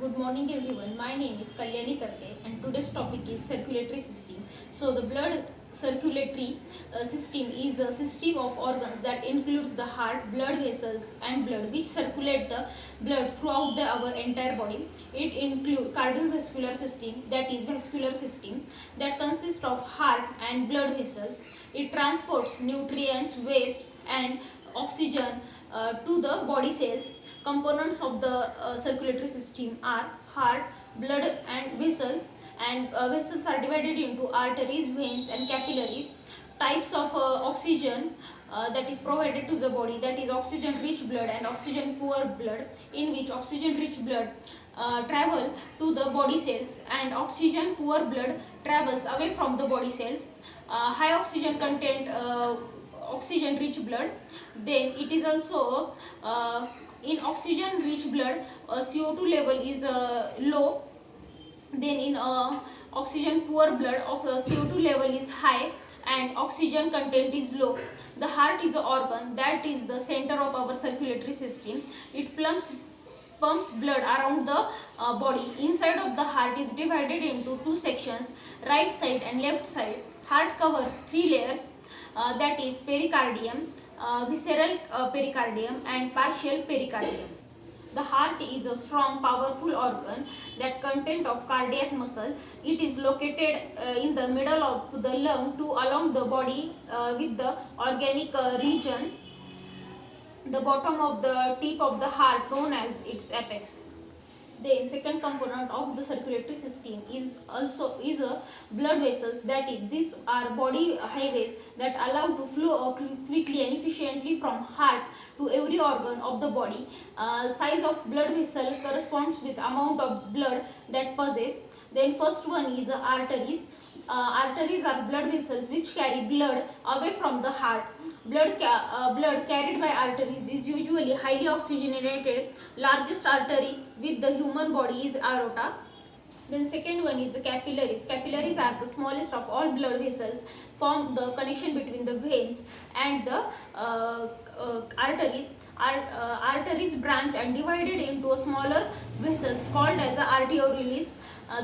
Good morning everyone. My name is Kalyani Tarke and today's topic is circulatory system. So the blood circulatory system is a system of organs that includes the heart, blood vessels and blood which circulate the blood throughout our entire body. It includes cardiovascular system, that is vascular system, that consists of heart and blood vessels. It transports nutrients, waste and oxygen to the body cells. Components of the circulatory system are heart, blood and vessels, and vessels are divided into arteries, veins and capillaries. Types of oxygen that is provided to the body, that is oxygen rich blood and oxygen poor blood, in which oxygen rich blood travel to the body cells and oxygen poor blood travels away from the body cells. High oxygen content oxygen rich blood, then it is also in oxygen rich blood CO2 level is low, then in oxygen poor blood CO2 level is high and oxygen content is low. The heart is an organ that is the center of our circulatory system. It pumps blood around the body. Inside of the heart is divided into two sections, right side and left side. Heart covers three layers, that is pericardium, visceral pericardium and partial pericardium. The heart is a strong, powerful organ that content of cardiac muscle. It is located in the middle of the lung to along the body with the organic region. The bottom of the tip of the heart known as its apex. Then second component of the circulatory system is a blood vessels, that is these are body highways that allow to flow quickly and efficiently from heart to every organ of the body. Size of blood vessel corresponds with amount of blood that passes. Then first one is arteries. Arteries are blood vessels which carry blood away from the heart. Blood carried by arteries is usually highly oxygenated. Largest artery with the human body is aorta. Then second one is the capillaries. Capillaries are the smallest of all blood vessels, form the connection between the veins and the arteries. Arteries branch and divided into a smaller vessels called as arterioles.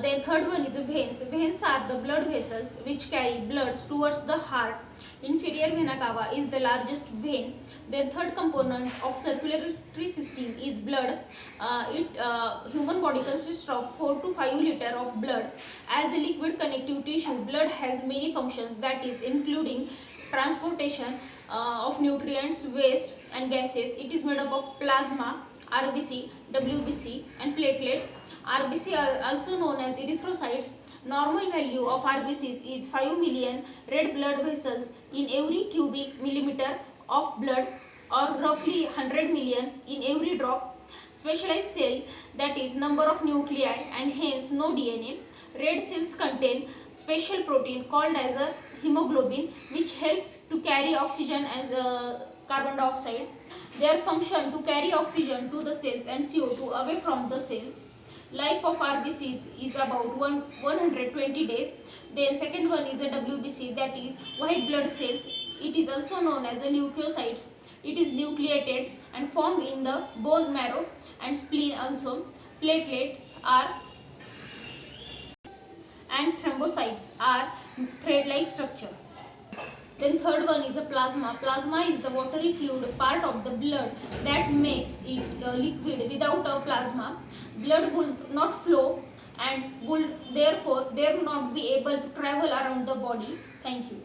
Then third one is veins. Veins are the blood vessels which carry blood towards the heart. Inferior vena cava is the largest vein. Then third component of circulatory system is blood. Human body consists of 4 to 5 liter of blood. As a liquid connective tissue, blood has many functions, that is including transportation of nutrients, waste and gases. It is made up of plasma, RBC, WBC and platelets. RBC are also known as erythrocytes. Normal value of RBCs is 5 million red blood vessels in every cubic millimeter of blood, or roughly 100 million in every drop. Specialized cell, that is number of nuclei and hence no DNA. Red cells contain special protein called as a hemoglobin which helps to carry oxygen and carbon dioxide. Their function to carry oxygen to the cells and CO2 away from the cells. Life of RBCs is about 120 days. Then second one is a WBC, that is white blood cells. It is also known as a leukocytes. It is nucleated and formed in the bone marrow and spleen also. Platelets are and thrombocytes are thread-like structure. Then third one is a plasma. Plasma is the watery fluid part of the blood that makes it liquid. Without a plasma, blood would not flow and would therefore not be able to travel around the body. Thank you.